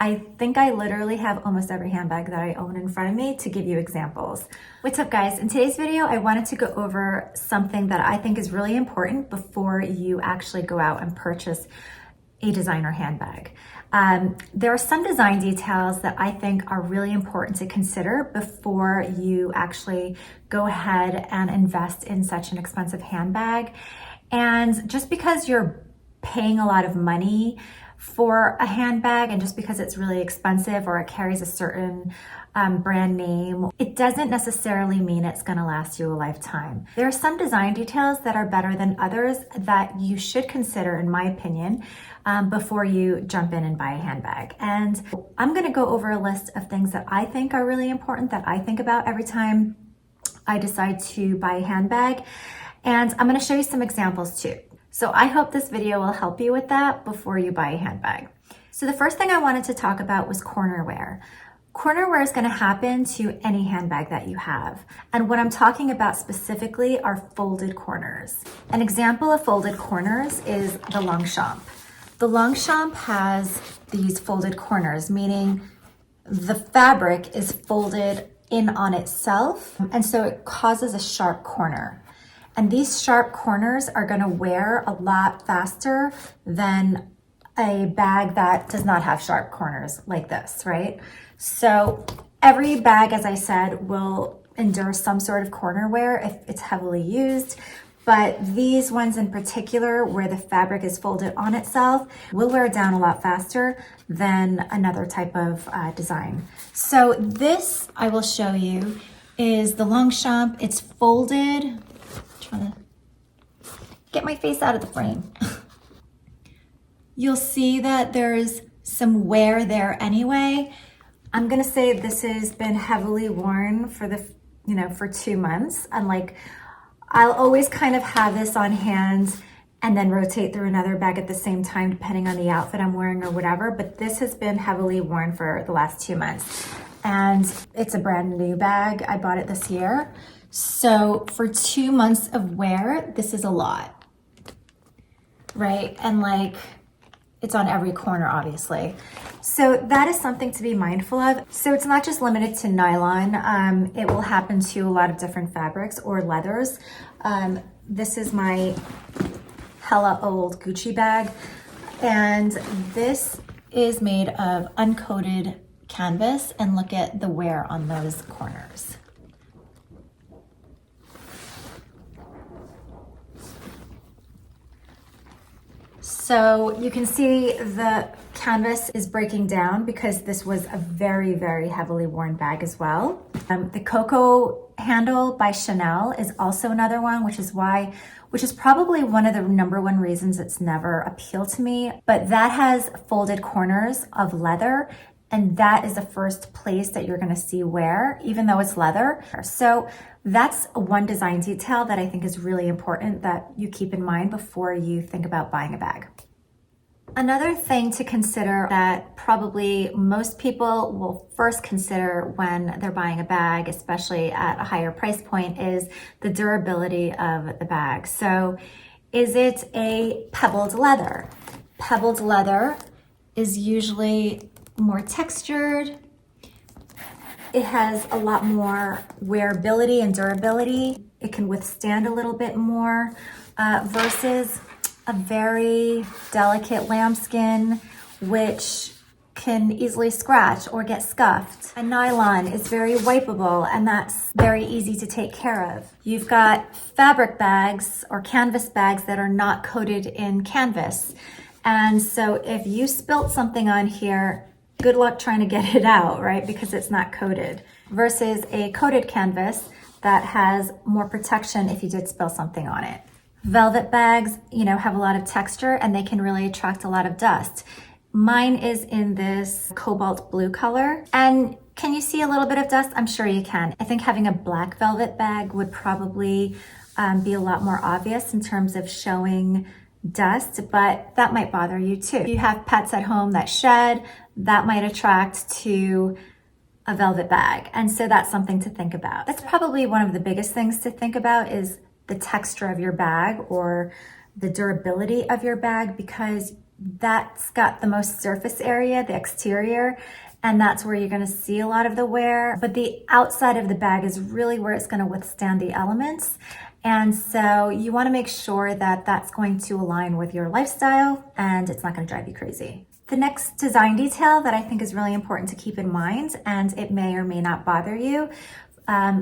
I think I literally have almost every handbag that I own in front of me to give you examples. What's up guys? In today's video, I wanted to go over something that I think is really important before you actually go out and purchase a designer handbag. There are some design details that I think are really important to consider before you actually go ahead and invest in such an expensive handbag. And just because you're paying a lot of money for a handbag and just because it's really expensive or it carries a certain brand name, it doesn't necessarily mean it's going to last you a lifetime. There are some design details that are better than others that you should consider, in my opinion, before you jump in and buy a handbag. And I'm going to go over a list of things that I think are really important, that I think about every time I decide to buy a handbag. And I'm going to show you some examples too. So I hope this video will help you with that before you buy a handbag. So the first thing I wanted to talk about was corner wear. Corner wear is going to happen to any handbag that you have. And what I'm talking about specifically are folded corners. An example of folded corners is the longchamp. The longchamp has these folded corners, meaning the fabric is folded in on itself, and so it causes a sharp corner. And these sharp corners are going to wear a lot faster than a bag that does not have sharp corners like this, right? So every bag, as I said, will endure some sort of corner wear if it's heavily used. But these ones in particular, where the fabric is folded on itself, will wear down a lot faster than another type of design. So this I will show you is the longchamp. It's folded. Trying to get my face out of the frame. You'll see that there's some wear there anyway. I'm gonna say this has been heavily worn for for 2 months, and like I'll always kind of have this on hand and then rotate through another bag at the same time depending on the outfit I'm wearing or whatever, but this has been heavily worn for the last 2 months. And it's a brand new bag. I bought it this year. So for 2 months of wear, this is a lot, right? And like, it's on every corner, obviously. So that is something to be mindful of. So it's not just limited to nylon. It will happen to a lot of different fabrics or leathers. This is my hella old Gucci bag. And this is made of uncoated canvas, and look at the wear on those corners. So you can see the canvas is breaking down because this was a very, very heavily worn bag as well. The Coco handle by Chanel is also another one, which is probably one of the #1 reasons it's never appealed to me. But that has folded corners of leather, and that is the first place that you're gonna see wear, even though it's leather. So that's one design detail that I think is really important that you keep in mind before you think about buying a bag. Another thing to consider that probably most people will first consider when they're buying a bag, especially at a higher price point, is the durability of the bag. So is it a pebbled leather? Pebbled leather is usually more textured. It has a lot more wearability and durability. It can withstand a little bit more versus a very delicate lambskin, which can easily scratch or get scuffed. A nylon is very wipeable, and that's very easy to take care of. You've got fabric bags or canvas bags that are not coated in canvas. And so if you spilt something on here, good luck trying to get it out, right? Because it's not coated. Versus a coated canvas that has more protection if you did spill something on it. Velvet bags, have a lot of texture and they can really attract a lot of dust. Mine is in this cobalt blue color. And can you see a little bit of dust? I'm sure you can. I think having a black velvet bag would probably be a lot more obvious in terms of showing dust, but that might bother you too. If you have pets at home that shed, that might attract to a velvet bag. And so that's something to think about. That's probably one of the biggest things to think about is the texture of your bag or the durability of your bag, because that's got the most surface area, the exterior, and that's where you're gonna see a lot of the wear. But the outside of the bag is really where it's gonna withstand the elements. And so you wanna make sure that that's going to align with your lifestyle and it's not gonna drive you crazy. The next design detail that I think is really important to keep in mind, and it may or may not bother you,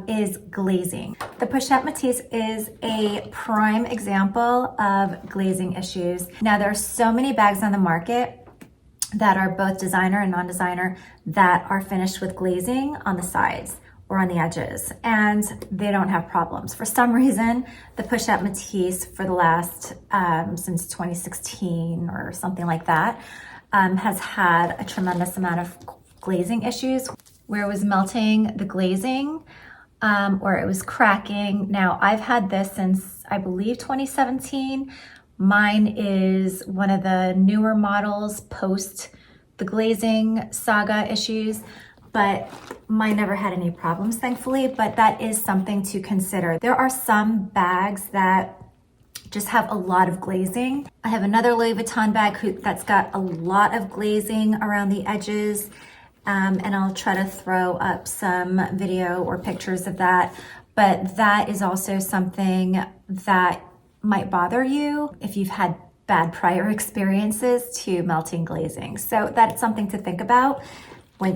is glazing. The pochette Matisse is a prime example of glazing issues. Now, there are so many bags on the market that are both designer and non-designer that are finished with glazing on the sides or on the edges, and they don't have problems. For some reason, the pochette Matisse for the last, since 2016 or something like that, has had a tremendous amount of glazing issues where it was melting the glazing or it was cracking. Now, I've had this since, I believe, 2017. Mine is one of the newer models post the glazing saga issues, but mine never had any problems, thankfully, but that is something to consider. There are some bags that just have a lot of glazing. I have another Louis Vuitton bag that's got a lot of glazing around the edges, and I'll try to throw up some video or pictures of that. But that is also something that might bother you if you've had bad prior experiences to melting glazing. So that's something to think about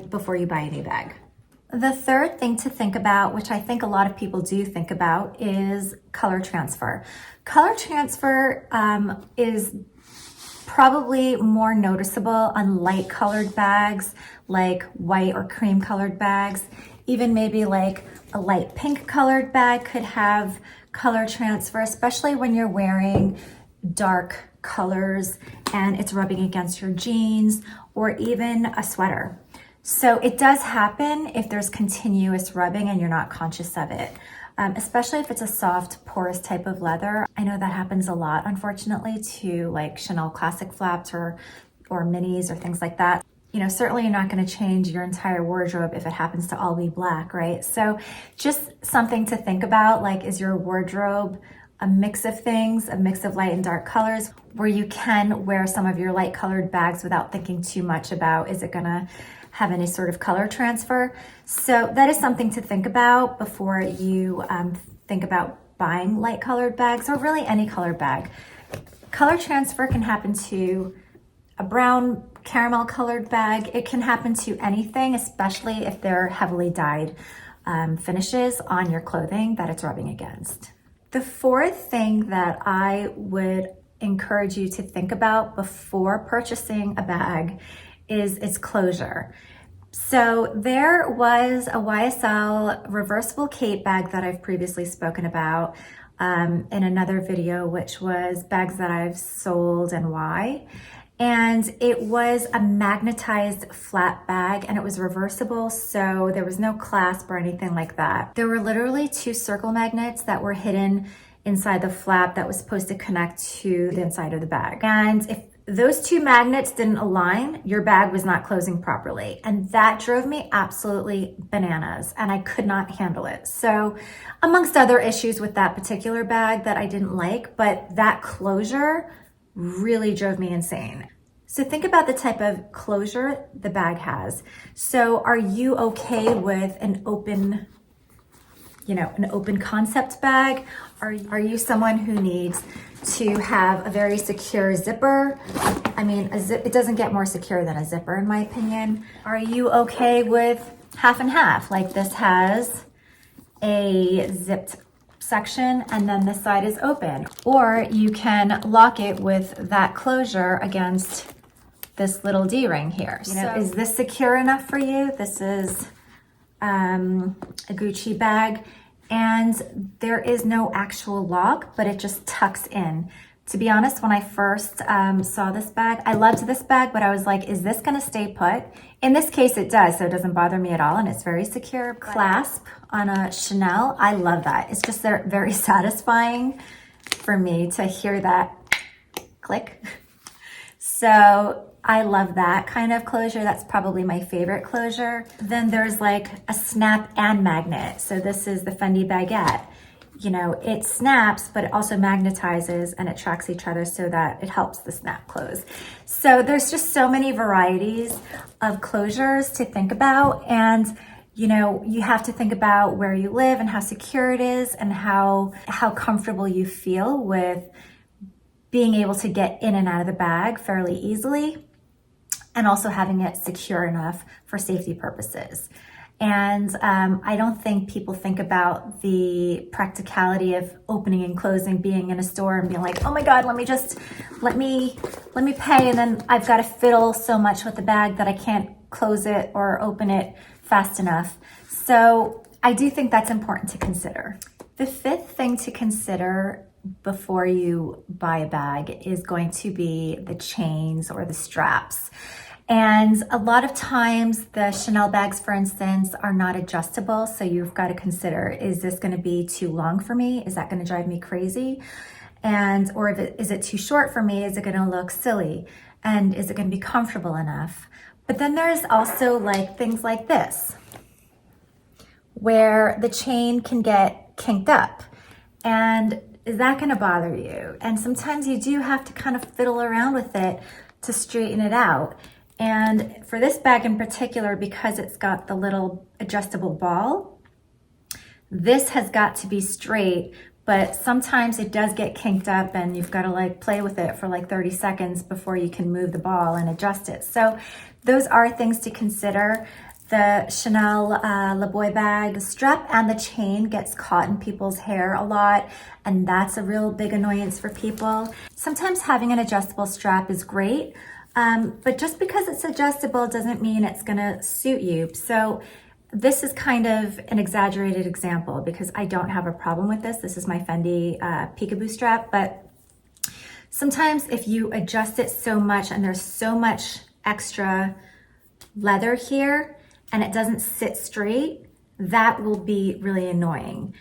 before you buy a new bag. The third thing to think about, which I think a lot of people do think about, is color transfer. Color transfer is probably more noticeable on light colored bags, like white or cream colored bags. Even maybe like a light pink colored bag could have color transfer, especially when you're wearing dark colors and it's rubbing against your jeans or even a sweater. So it does happen if there's continuous rubbing and you're not conscious of it, especially if it's a soft, porous type of leather. I know that happens a lot, unfortunately, to like Chanel classic flaps or minis or things like that. You know, certainly you're not going to change your entire wardrobe if it happens to all be black, right? So just something to think about, like, is your wardrobe a mix of things, a mix of light and dark colors, where you can wear some of your light colored bags without thinking too much about, is it going to have any sort of color transfer? So that is something to think about before you think about buying light colored bags or really any colored bag. Color transfer can happen to a brown caramel colored bag. It can happen to anything, especially if they're heavily dyed finishes on your clothing that it's rubbing against. The fourth thing that I would encourage you to think about before purchasing a bag is its closure. So there was a YSL reversible cape bag that I've previously spoken about in another video, which was bags that I've sold and why. And it was a magnetized flat bag and it was reversible, so there was no clasp or anything like that. There were literally 2 circle magnets that were hidden inside the flap that was supposed to connect to the inside of the bag. And if those 2 magnets didn't align, your bag was not closing properly. And that drove me absolutely bananas and I could not handle it. So amongst other issues with that particular bag that I didn't like, but that closure really drove me insane. So think about the type of closure the bag has. So are you okay with an open, an open concept bag? Are you someone who needs to have a very secure zipper? I mean, it doesn't get more secure than a zipper in my opinion. Are you okay with half and half? Like this has a zipped section and then this side is open. Or you can lock it with that closure against this little D-ring here. Is this secure enough for you? This is a Gucci bag and there is no actual lock, but it just tucks in. To be honest, when I first saw this bag, I loved this bag, but I was like, is this gonna stay put? In this case, it does, so it doesn't bother me at all, and it's very secure. Clasp on a Chanel, I love that. It's just very satisfying for me to hear that click. So I love that kind of closure. That's probably my favorite closure. Then there's like a snap and magnet. So this is the Fendi baguette. you know, it snaps, but it also magnetizes and it tracks each other so that it helps the snap close. So there's just so many varieties of closures to think about. And, you know, you have to think about where you live and how secure it is and how comfortable you feel with being able to get in and out of the bag fairly easily, and also having it secure enough for safety purposes. And I don't think people think about the practicality of opening and closing, being in a store and being like, oh my God, let me pay, and then I've got to fiddle so much with the bag that I can't close it or open it fast enough. So I do think that's important to consider. The fifth thing to consider before you buy a bag is going to be the chains or the straps. And a lot of times the Chanel bags, for instance, are not adjustable. So you've got to consider, is this going to be too long for me? Is that going to drive me crazy? And, or is it too short for me? Is it going to look silly? And is it going to be comfortable enough? But then there's also like things like this, where the chain can get kinked up. And is that going to bother you? And sometimes you do have to kind of fiddle around with it to straighten it out. And for this bag in particular, because it's got the little adjustable ball, this has got to be straight, but sometimes it does get kinked up and you've got to like play with it for like 30 seconds before you can move the ball and adjust it. So those are things to consider. The Chanel Le Boy bag, the strap and the chain gets caught in people's hair a lot, and that's a real big annoyance for people. Sometimes having an adjustable strap is great, but just because it's adjustable doesn't mean it's gonna suit you. So this is kind of an exaggerated example because I don't have a problem with this. This is my Fendi peekaboo strap, but sometimes if you adjust it so much and there's so much extra leather here and it doesn't sit straight, that will be really annoying.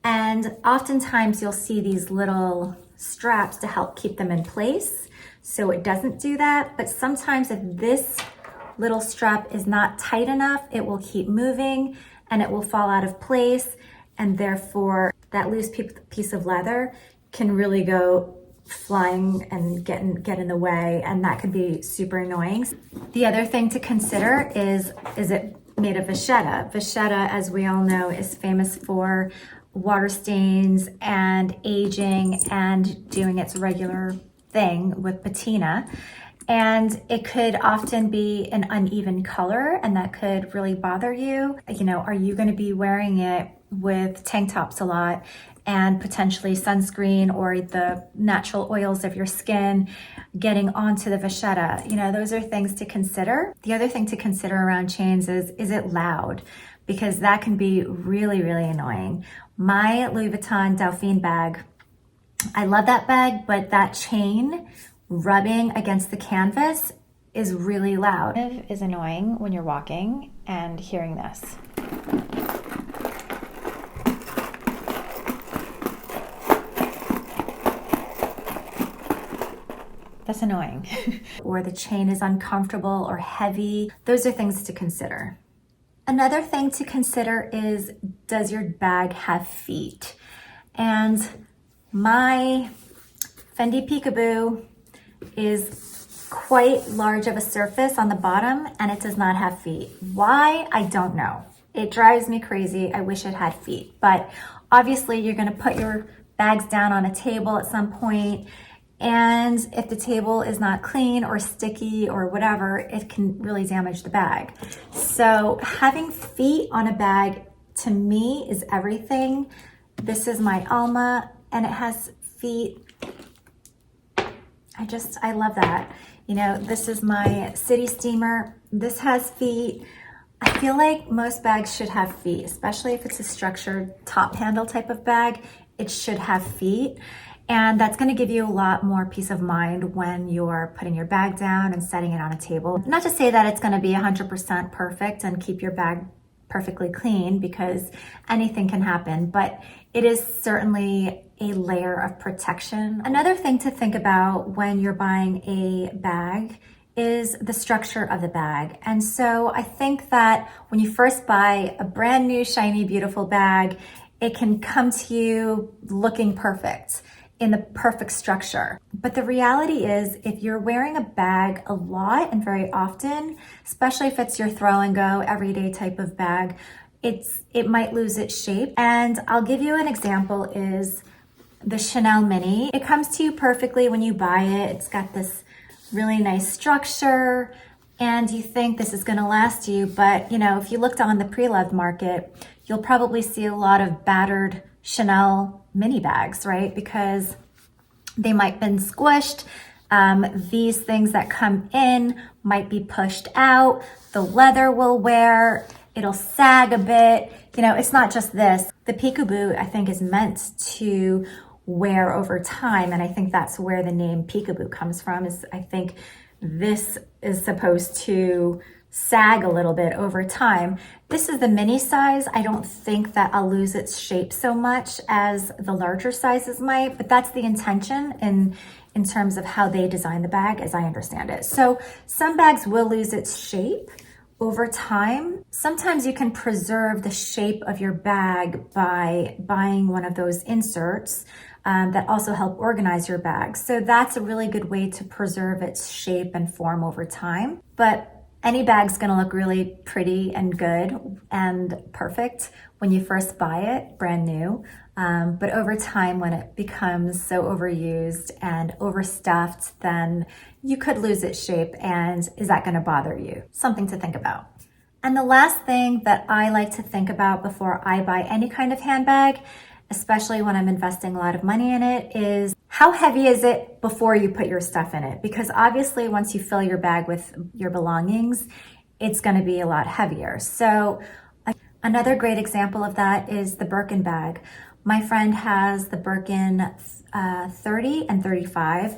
And oftentimes you'll see these little straps to help keep them in place so it doesn't do that. But sometimes if this little strap is not tight enough, it will keep moving and it will fall out of place, and therefore that loose piece of leather can really go flying and get in the way, and that could be super annoying. The other thing to consider is it made of vachetta? Vachetta, as we all know, is famous for water stains and aging and doing its regular thing with patina. And it could often be an uneven color, and that could really bother you. You know, are you going to be wearing it with tank tops a lot and potentially sunscreen or the natural oils of your skin getting onto the vachetta? You know, those are things to consider. The other thing to consider around chains is it loud? Because that can be really, really annoying. My Louis Vuitton Dauphine bag, I love that bag, but that chain rubbing against the canvas is really loud. It is annoying when you're walking and hearing this. That's annoying. Or the chain is uncomfortable or heavy. Those are things to consider. Another thing to consider is, does your bag have feet? And my Fendi Peekaboo is quite large of a surface on the bottom, and it does not have feet. Why? I don't know. It drives me crazy. I wish it had feet. But obviously you're gonna put your bags down on a table at some point, and if the table is not clean or sticky or whatever, it can really damage the bag. So having feet on a bag, to me, is everything. This is my Alma, and it has feet. I love that. You know, this is my City Steamer. This has feet. I feel like most bags should have feet, especially if it's a structured top handle type of bag. It should have feet. And that's going to give you a lot more peace of mind when you're putting your bag down and setting it on a table. Not to say that it's going to be 100% perfect and keep your bag perfectly clean, because anything can happen, but it is certainly a layer of protection. Another thing to think about when you're buying a bag is the structure of the bag. And so I think that when you first buy a brand new, shiny, beautiful bag, It can come to you looking perfect, in the perfect structure. But the reality is, if you're wearing a bag a lot and very often, especially if it's your throw and go everyday type of bag, it might lose its shape. And I'll give you an example is the Chanel Mini. It comes to you perfectly when you buy it. It's got this really nice structure and you think this is gonna last you, but you know, if you looked on the pre-loved market, you'll probably see a lot of battered Chanel mini bags, right? Because they might have been squished. These things that come in might be pushed out. The leather will wear, it'll sag a bit. You know, it's not just this. The peekaboo, I think, is meant to wear over time. And I think that's where the name peekaboo comes from, is I think this is supposed to sag a little bit over time. This is the mini size. I don't think that I'll lose its shape so much as the larger sizes might, but that's the intention in terms of how they design the bag, as I understand it. So some bags will lose its shape over time. Sometimes you can preserve the shape of your bag by buying one of those inserts that also help organize your bag. So that's a really good way to preserve its shape and form over time. But any bag's gonna look really pretty and good and perfect when you first buy it, brand new. But over time, when it becomes so overused and overstuffed, then you could lose its shape. And is that gonna bother you? Something to think about. And the last thing that I like to think about before I buy any kind of handbag, especially when I'm investing a lot of money in it, is how heavy is it before you put your stuff in it? Because obviously once you fill your bag with your belongings, it's gonna be a lot heavier. So another great example of that is the Birkin bag. My friend has the Birkin 30 and 35,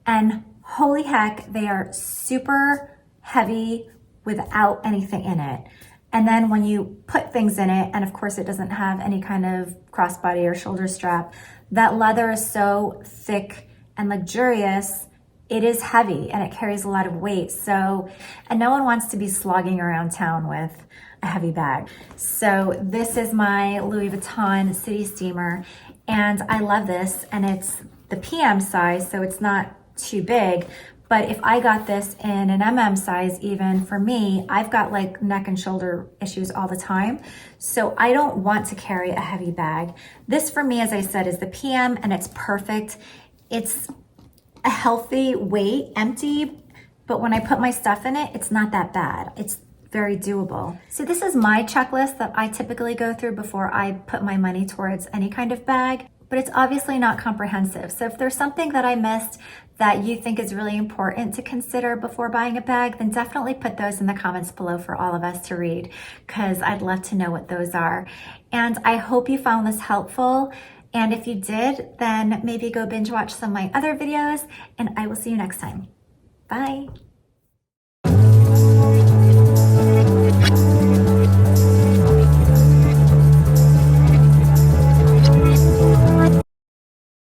and holy heck, they are super heavy without anything in it. And then when you put things in it, and of course it doesn't have any kind of crossbody or shoulder strap, that leather is so thick and luxurious, it is heavy and it carries a lot of weight. So, and no one wants to be slogging around town with a heavy bag. So this is my Louis Vuitton City Steamer, and I love this, and it's the PM size, so it's not too big. But if I got this in an MM size, even for me, I've got like neck and shoulder issues all the time. So I don't want to carry a heavy bag. This for me, as I said, is the PM, and it's perfect. It's a healthy weight, empty, but when I put my stuff in it, it's not that bad. It's very doable. So this is my checklist that I typically go through before I put my money towards any kind of bag, but it's obviously not comprehensive. So if there's something that I missed that you think is really important to consider before buying a bag, then definitely put those in the comments below for all of us to read, because I'd love to know what those are. And I hope you found this helpful. And if you did, then maybe go binge watch some of my other videos, and I will see you next time. Bye.